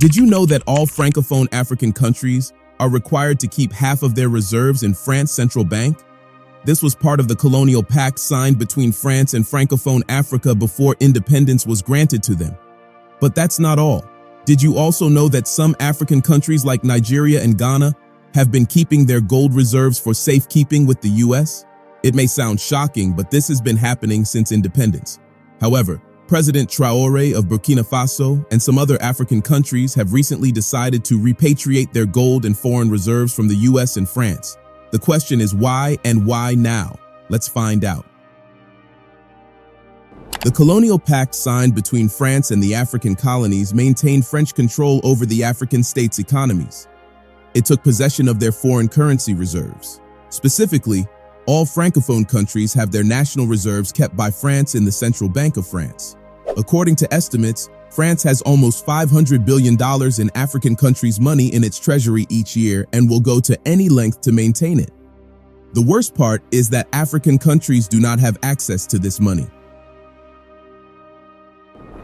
Did you know that all Francophone African countries are required to keep half of their reserves in France Central Bank? This was part of the colonial pact signed between France and Francophone Africa before independence was granted to them. But that's not all. Did you also know that some African countries like Nigeria and Ghana have been keeping their gold reserves for safekeeping with the US? It may sound shocking, but this has been happening since independence. However, President Traore of Burkina Faso and some other African countries have recently decided to repatriate their gold and foreign reserves from the US and France. The question is why and why now? Let's find out. The colonial pact signed between France and the African colonies maintained French control over the African states' economies. It took possession of their foreign currency reserves. Specifically, all Francophone countries have their national reserves kept by France in the Central Bank of France. According to estimates, France has almost $500 billion in African countries' money in its treasury each year and will go to any length to maintain it. The worst part is that African countries do not have access to this money.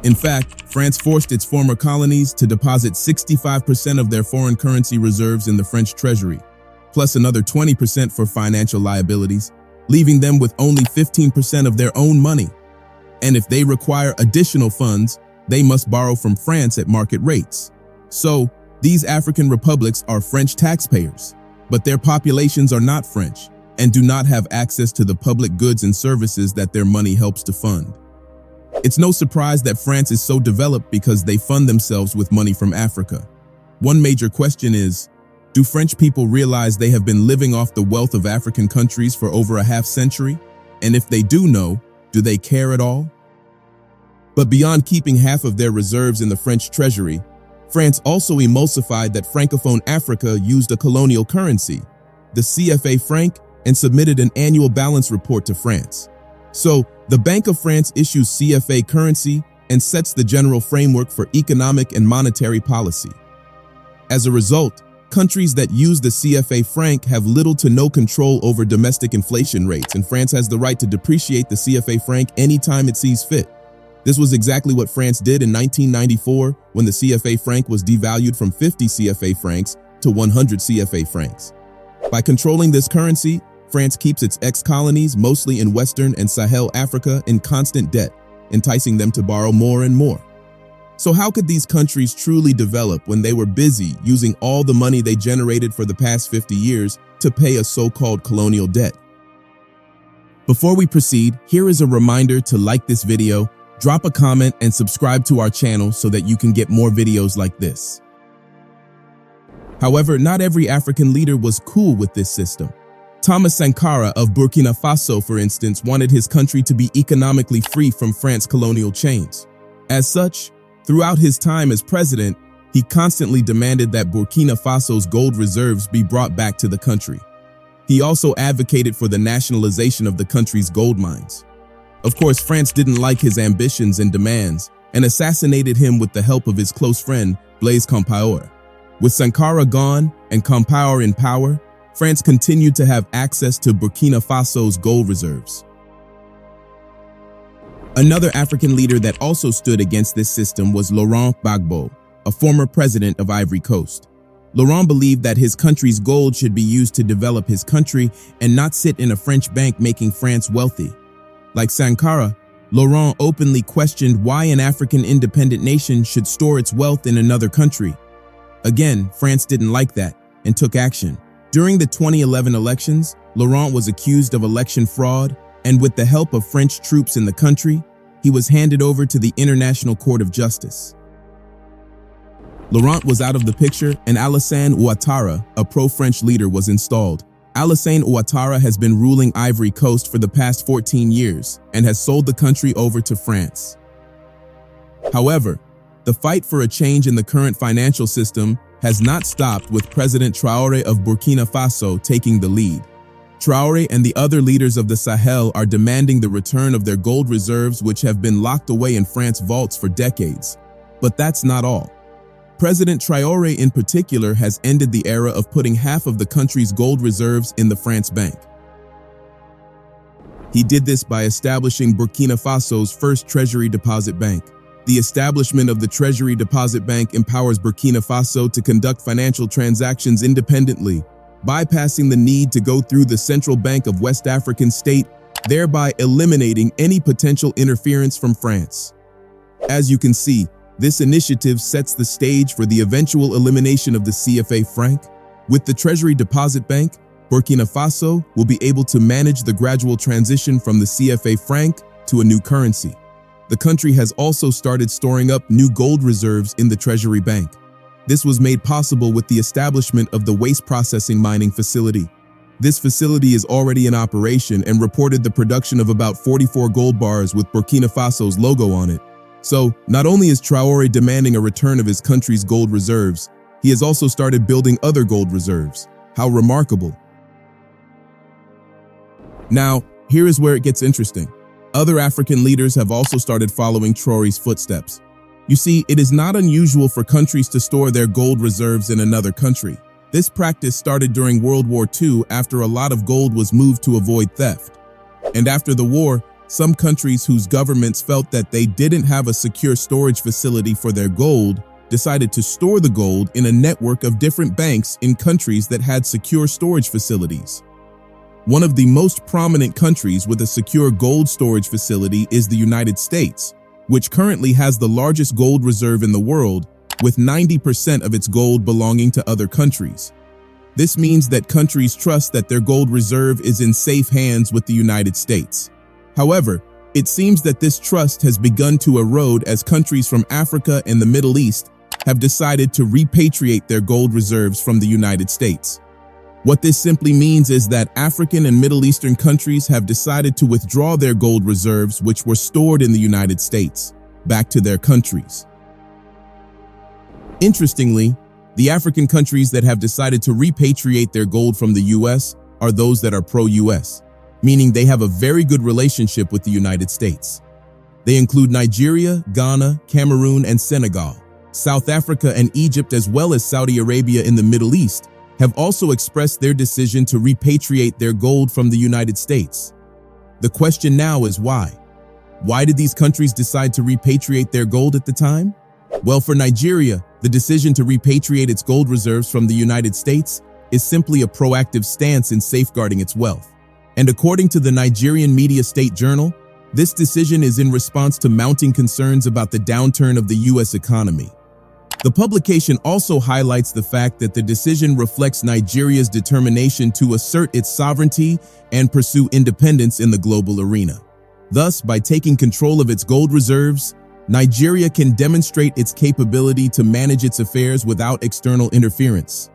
In fact, France forced its former colonies to deposit 65% of their foreign currency reserves in the French treasury, plus another 20% for financial liabilities, leaving them with only 15% of their own money. And if they require additional funds, they must borrow from France at market rates. So, these African republics are French taxpayers, but their populations are not French and do not have access to the public goods and services that their money helps to fund. It's no surprise that France is so developed because they fund themselves with money from Africa. One major question is, do French people realize they have been living off the wealth of African countries for over a half century? And if they do know, do they care at all? But beyond keeping half of their reserves in the French treasury, France also emulsified that Francophone Africa used a colonial currency, the CFA franc, and submitted an annual balance report to France. So, the Bank of France issues CFA currency and sets the general framework for economic and monetary policy. As a result, countries that use the CFA franc have little to no control over domestic inflation rates, and France has the right to depreciate the CFA franc anytime it sees fit. This was exactly what France did in 1994 when the CFA franc was devalued from 50 CFA francs to 100 CFA francs. By controlling this currency, France keeps its ex-colonies, mostly in Western and Sahel Africa, in constant debt, enticing them to borrow more and more. So how could these countries truly develop when they were busy using all the money they generated for the past 50 years to pay a so-called colonial debt? Before we proceed, here is a reminder to like this video, drop a comment, and subscribe to our channel so that you can get more videos like this. However, not every African leader was cool with this system. Thomas Sankara of Burkina Faso, for instance, wanted his country to be economically free from France's colonial chains. As such, throughout his time as president, he constantly demanded that Burkina Faso's gold reserves be brought back to the country. He also advocated for the nationalization of the country's gold mines. Of course, France didn't like his ambitions and demands and assassinated him with the help of his close friend, Blaise Compaoré. With Sankara gone and Compaoré in power, France continued to have access to Burkina Faso's gold reserves. Another African leader that also stood against this system was Laurent Gbagbo, a former president of Ivory Coast. Laurent believed that his country's gold should be used to develop his country and not sit in a French bank making France wealthy. Like Sankara, Laurent openly questioned why an African independent nation should store its wealth in another country. Again, France didn't like that and took action. During the 2011 elections, Laurent was accused of election fraud, and with the help of French troops in the country, he was handed over to the International Court of Justice. Laurent was out of the picture, and Alassane Ouattara, a pro-French leader, was installed. Alassane Ouattara has been ruling Ivory Coast for the past 14 years and has sold the country over to France. However, the fight for a change in the current financial system has not stopped, with President Traore of Burkina Faso taking the lead. Traore and the other leaders of the Sahel are demanding the return of their gold reserves, which have been locked away in France's vaults for decades. But that's not all. President Traore in particular has ended the era of putting half of the country's gold reserves in the France Bank. He did this by establishing Burkina Faso's first treasury deposit bank. The establishment of the Treasury Deposit Bank empowers Burkina Faso to conduct financial transactions independently, bypassing the need to go through the Central Bank of West African state, thereby eliminating any potential interference from France. As you can see, this initiative sets the stage for the eventual elimination of the CFA franc. With the Treasury Deposit Bank, Burkina Faso will be able to manage the gradual transition from the CFA franc to a new currency. The country has also started storing up new gold reserves in the Treasury Bank. This was made possible with the establishment of the waste processing mining facility. This facility is already in operation and reported the production of about 44 gold bars with Burkina Faso's logo on it. So, not only is Traore demanding a return of his country's gold reserves, he has also started building other gold reserves. How remarkable. Now, here is where it gets interesting. Other African leaders have also started following Traore's footsteps. You see, it is not unusual for countries to store their gold reserves in another country. This practice started during World War II after a lot of gold was moved to avoid theft. And after the war, some countries whose governments felt that they didn't have a secure storage facility for their gold decided to store the gold in a network of different banks in countries that had secure storage facilities. One of the most prominent countries with a secure gold storage facility is the United States, which currently has the largest gold reserve in the world, with 90% of its gold belonging to other countries. This means that countries trust that their gold reserve is in safe hands with the United States. However, it seems that this trust has begun to erode as countries from Africa and the Middle East have decided to repatriate their gold reserves from the United States. What this simply means is that African and Middle Eastern countries have decided to withdraw their gold reserves, which were stored in the United States, back to their countries. Interestingly, the African countries that have decided to repatriate their gold from the US are those that are pro-US, meaning they have a very good relationship with the United States. They include Nigeria, Ghana, Cameroon, and Senegal. South Africa and Egypt, as well as Saudi Arabia in the Middle East, have also expressed their decision to repatriate their gold from the United States. The question now is why? Why did these countries decide to repatriate their gold at the time? Well, for Nigeria, the decision to repatriate its gold reserves from the United States is simply a proactive stance in safeguarding its wealth. And according to the Nigerian media State Journal, this decision is in response to mounting concerns about the downturn of the U.S. economy. The publication also highlights the fact that the decision reflects Nigeria's determination to assert its sovereignty and pursue independence in the global arena. Thus, by taking control of its gold reserves, Nigeria can demonstrate its capability to manage its affairs without external interference.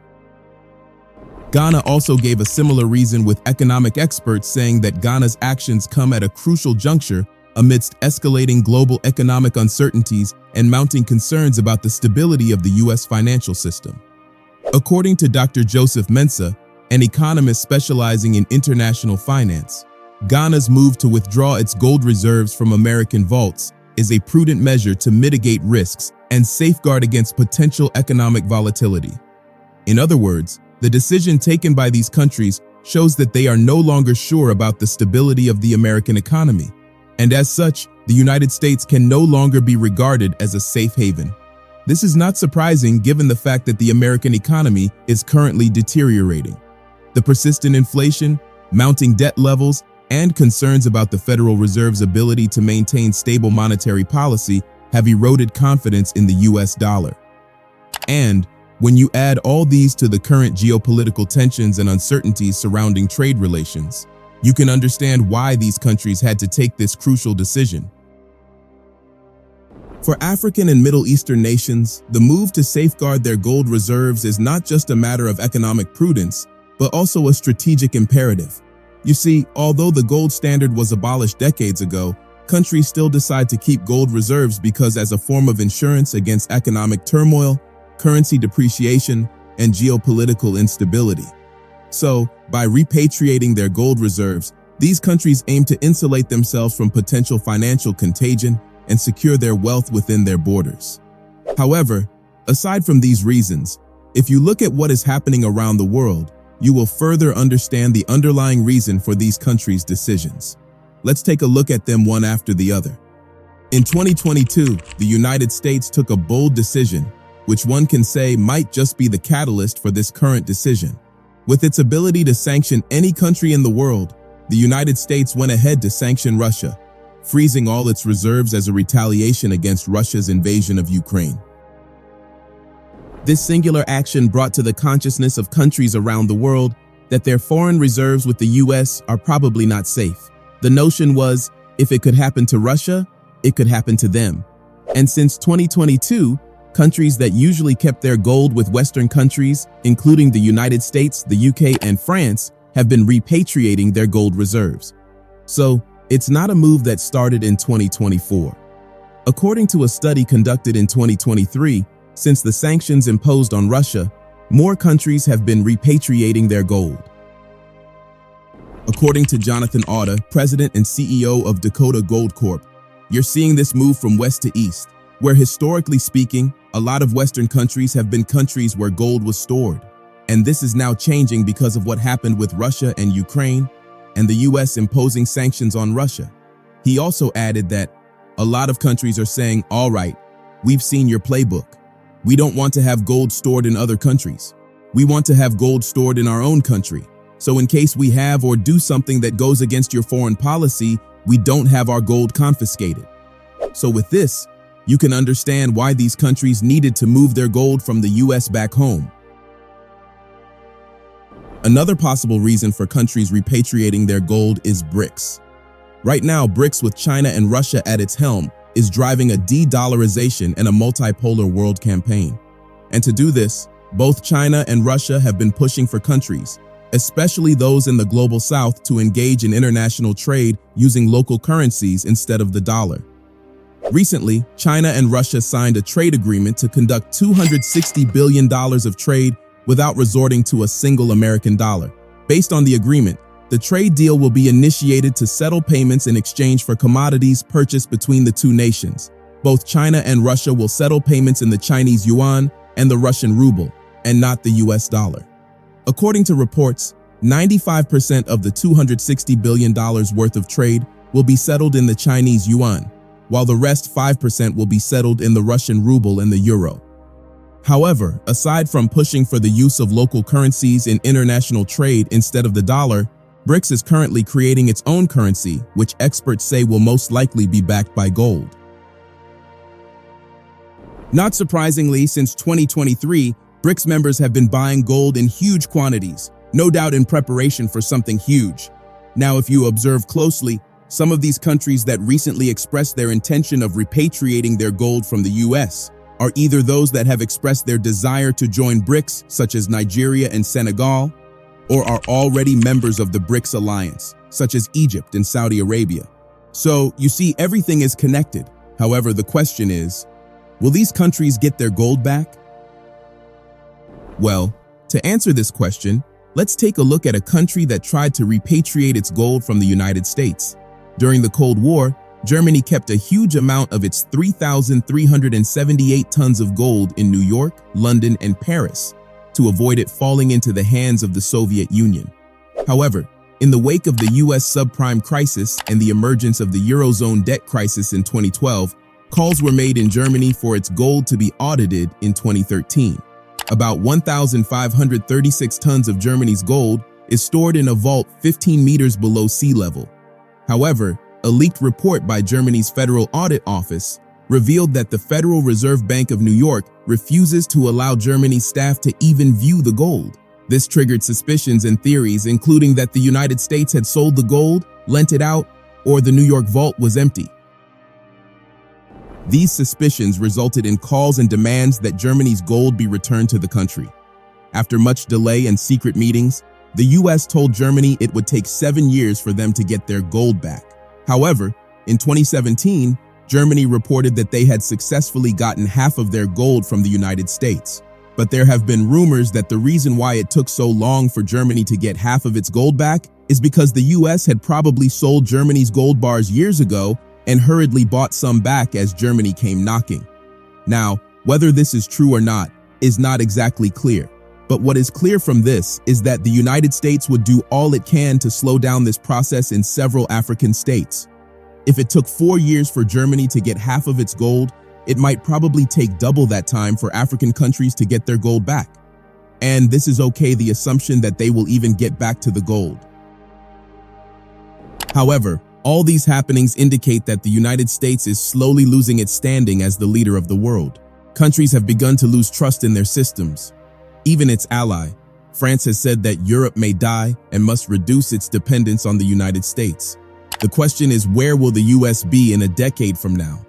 Ghana also gave a similar reason, with economic experts saying that Ghana's actions come at a crucial juncture amidst escalating global economic uncertainties and mounting concerns about the stability of the U.S. financial system. According to Dr. Joseph Mensah, an economist specializing in international finance, Ghana's move to withdraw its gold reserves from American vaults is a prudent measure to mitigate risks and safeguard against potential economic volatility. In other words, the decision taken by these countries shows that they are no longer sure about the stability of the American economy, and as such, the United States can no longer be regarded as a safe haven. This is not surprising given the fact that the American economy is currently deteriorating. The persistent inflation, mounting debt levels, and concerns about the Federal Reserve's ability to maintain stable monetary policy have eroded confidence in the US dollar. And when you add all these to the current geopolitical tensions and uncertainties surrounding trade relations, you can understand why these countries had to take this crucial decision. For African and Middle Eastern nations, the move to safeguard their gold reserves is not just a matter of economic prudence, but also a strategic imperative. You see, although the gold standard was abolished decades ago, countries still decide to keep gold reserves because as a form of insurance against economic turmoil, currency depreciation, and geopolitical instability. So, by repatriating their gold reserves, these countries aim to insulate themselves from potential financial contagion and secure their wealth within their borders. However, aside from these reasons, if you look at what is happening around the world, you will further understand the underlying reason for these countries' decisions. Let's take a look at them one after the other. In 2022, the United States took a bold decision, which one can say might just be the catalyst for this current decision. With its ability to sanction any country in the world, the United States went ahead to sanction Russia, freezing all its reserves as a retaliation against Russia's invasion of Ukraine. This singular action brought to the consciousness of countries around the world that their foreign reserves with the US are probably not safe. The notion was, if it could happen to Russia, it could happen to them. And since 2022, countries that usually kept their gold with Western countries, including the United States, the UK, and France, have been repatriating their gold reserves. So, it's not a move that started in 2024. According to a study conducted in 2023, since the sanctions imposed on Russia, more countries have been repatriating their gold. According to Jonathan Auda, president and CEO of Dakota Gold Corp, you're seeing this move from west to east, where historically speaking, a lot of Western countries have been countries where gold was stored. And this is now changing because of what happened with Russia and Ukraine, and the US imposing sanctions on Russia. He also added that a lot of countries are saying, all right, we've seen your playbook. We don't want to have gold stored in other countries. We want to have gold stored in our own country. So in case we have or do something that goes against your foreign policy, we don't have our gold confiscated. So with this, you can understand why these countries needed to move their gold from the US back home. Another possible reason for countries repatriating their gold is BRICS. Right now, BRICS with China and Russia at its helm is driving a de-dollarization and a multipolar world campaign. And to do this, both China and Russia have been pushing for countries, especially those in the global south, to engage in international trade using local currencies instead of the dollar. Recently, China and Russia signed a trade agreement to conduct $260 billion of trade without resorting to a single American dollar. Based on the agreement, the trade deal will be initiated to settle payments in exchange for commodities purchased between the two nations. Both China and Russia will settle payments in the Chinese yuan and the Russian ruble, and not the US dollar. According to reports, 95% of the $260 billion worth of trade will be settled in the Chinese yuan, while the rest 5% will be settled in the Russian ruble and the euro. However, aside from pushing for the use of local currencies in international trade instead of the dollar, BRICS is currently creating its own currency, which experts say will most likely be backed by gold. Not surprisingly, since 2023, BRICS members have been buying gold in huge quantities, no doubt in preparation for something huge. Now, if you observe closely, some of these countries that recently expressed their intention of repatriating their gold from the US are either those that have expressed their desire to join BRICS, such as Nigeria and Senegal, or are already members of the BRICS alliance, such as Egypt and Saudi Arabia. So, you see, everything is connected. However, the question is, will these countries get their gold back? Well, to answer this question, let's take a look at a country that tried to repatriate its gold from the United States. During the Cold War, Germany kept a huge amount of its 3,378 tons of gold in New York, London, and Paris, to avoid it falling into the hands of the Soviet Union. However, in the wake of the US subprime crisis and the emergence of the Eurozone debt crisis in 2012, calls were made in Germany for its gold to be audited in 2013. About 1,536 tons of Germany's gold is stored in a vault 15 meters below sea level. However, a leaked report by Germany's Federal Audit Office revealed that the Federal Reserve Bank of New York refuses to allow Germany's staff to even view the gold. This triggered suspicions and theories, including that the United States had sold the gold, lent it out, or the New York vault was empty. These suspicions resulted in calls and demands that Germany's gold be returned to the country. After much delay and secret meetings, the US told Germany it would take 7 years for them to get their gold back. However, in 2017, Germany reported that they had successfully gotten half of their gold from the United States. But there have been rumors that the reason why it took so long for Germany to get half of its gold back is because the US had probably sold Germany's gold bars years ago and hurriedly bought some back as Germany came knocking. Now, whether this is true or not is not exactly clear. But what is clear from this is that the United States would do all it can to slow down this process in several African states. If it took 4 years for Germany to get half of its gold, it might probably take double that time for African countries to get their gold back. And this is okay, the assumption that they will even get back to the gold. However, all these happenings indicate that the United States is slowly losing its standing as the leader of the world. Countries have begun to lose trust in their systems. Even its ally, France, has said that Europe may die and must reduce its dependence on the United States. The question is, where will the US be in a decade from now?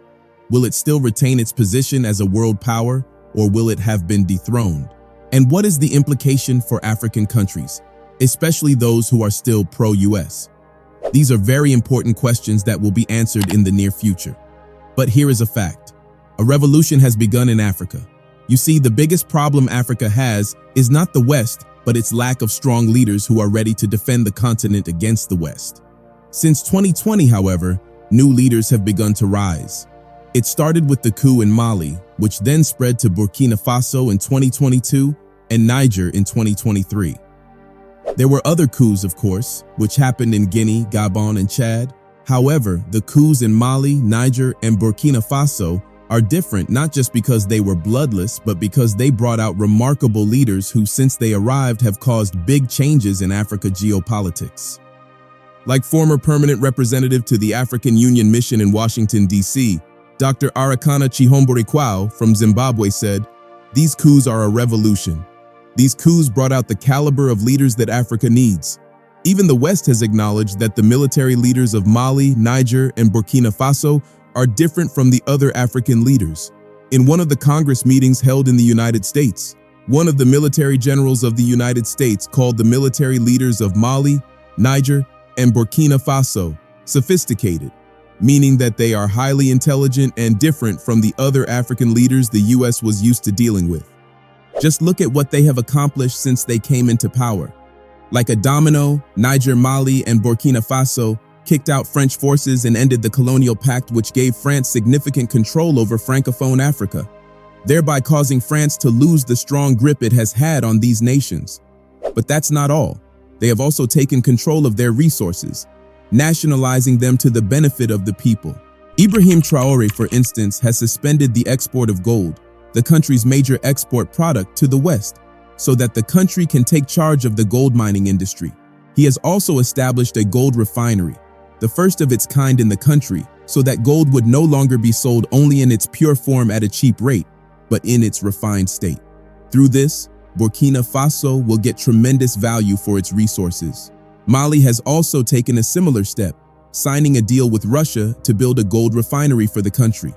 Will it still retain its position as a world power, or will it have been dethroned? And what is the implication for African countries, especially those who are still pro-US? These are very important questions that will be answered in the near future. But here is a fact. A revolution has begun in Africa. You see, the biggest problem Africa has is not the West, but its lack of strong leaders who are ready to defend the continent against the West. Since 2020, however, new leaders have begun to rise. It started with the coup in Mali, which then spread to Burkina Faso in 2022 and Niger in 2023. There were other coups, of course, which happened in Guinea, Gabon, and Chad. However, the coups in Mali, Niger, and Burkina Faso are different not just because they were bloodless, but because they brought out remarkable leaders who, since they arrived, have caused big changes in Africa geopolitics. Like former permanent representative to the African Union mission in Washington, D.C., Dr. Arikana Chihomborekwao from Zimbabwe said, "These coups are a revolution. These coups brought out the caliber of leaders that Africa needs." Even the West has acknowledged that the military leaders of Mali, Niger, and Burkina Faso are different from the other African leaders. In one of the Congress meetings held in the United States, one of the military generals of the United States called the military leaders of Mali, Niger, and Burkina Faso sophisticated, meaning that they are highly intelligent and different from the other African leaders the US was used to dealing with. Just look at what they have accomplished since they came into power. Like a domino, Niger, Mali, and Burkina Faso kicked out French forces and ended the colonial pact, which gave France significant control over Francophone Africa, thereby causing France to lose the strong grip it has had on these nations. But that's not all. They have also taken control of their resources, nationalizing them to the benefit of the people. Ibrahim Traore, for instance, has suspended the export of gold, the country's major export product, to the West, so that the country can take charge of the gold mining industry. He has also established a gold refinery, the first of its kind in the country, so that gold would no longer be sold only in its pure form at a cheap rate, but in its refined state. Through this, Burkina Faso will get tremendous value for its resources. Mali has also taken a similar step, signing a deal with Russia to build a gold refinery for the country.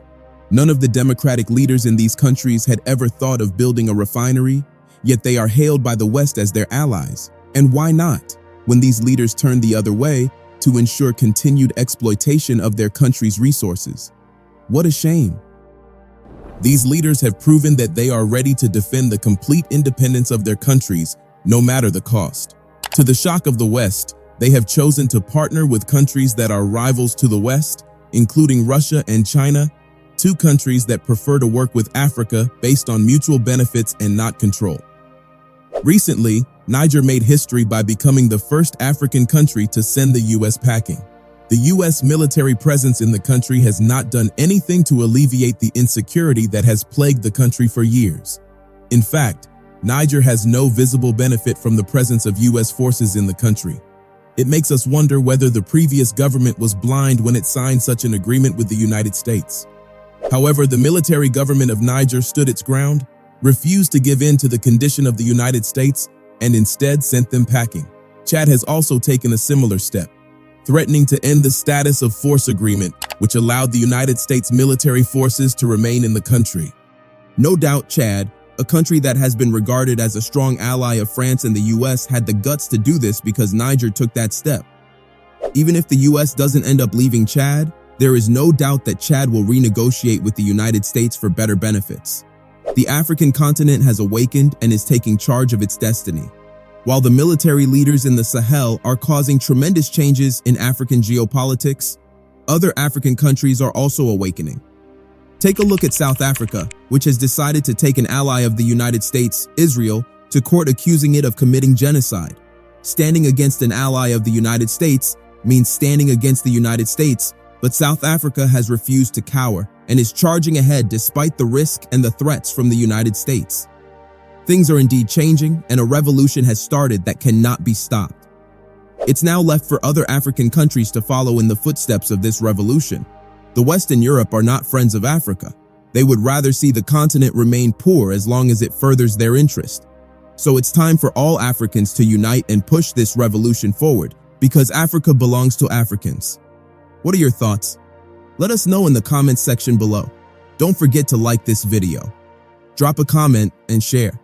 None of the democratic leaders in these countries had ever thought of building a refinery, yet they are hailed by the West as their allies. And why not, when these leaders turn the other way to ensure continued exploitation of their country's resources? What a shame. These leaders have proven that they are ready to defend the complete independence of their countries, no matter the cost. To the shock of the West, they have chosen to partner with countries that are rivals to the West, including Russia and China, two countries that prefer to work with Africa based on mutual benefits and not control. Recently, Niger made history by becoming the first African country to send the US packing. The US military presence in the country has not done anything to alleviate the insecurity that has plagued the country for years. In fact, Niger has no visible benefit from the presence of US forces in the country. It makes us wonder whether the previous government was blind when it signed such an agreement with the United States. However, the military government of Niger stood its ground, refused to give in to the condition of the United States, and instead sent them packing. Chad has also taken a similar step, threatening to end the status of force agreement, which allowed the United States military forces to remain in the country. No doubt Chad, a country that has been regarded as a strong ally of France and the US, had the guts to do this because Niger took that step. Even if the US doesn't end up leaving Chad, there is no doubt that Chad will renegotiate with the United States for better benefits. The African continent has awakened and is taking charge of its destiny. While the military leaders in the Sahel are causing tremendous changes in African geopolitics, other African countries are also awakening. Take a look at South Africa, which has decided to take an ally of the United States, Israel, to court accusing it of committing genocide. Standing against an ally of the United States means standing against the United States But South Africa has refused to cower and is charging ahead despite the risk and the threats from the United States. Things are indeed changing, and a revolution has started that cannot be stopped. It's now left for other African countries to follow in the footsteps of this revolution. The West and Europe are not friends of Africa. They would rather see the continent remain poor as long as it furthers their interest. So it's time for all Africans to unite and push this revolution forward, because Africa belongs to Africans. What are your thoughts? Let us know in the comments section below. Don't forget to like this video. Drop a comment and share.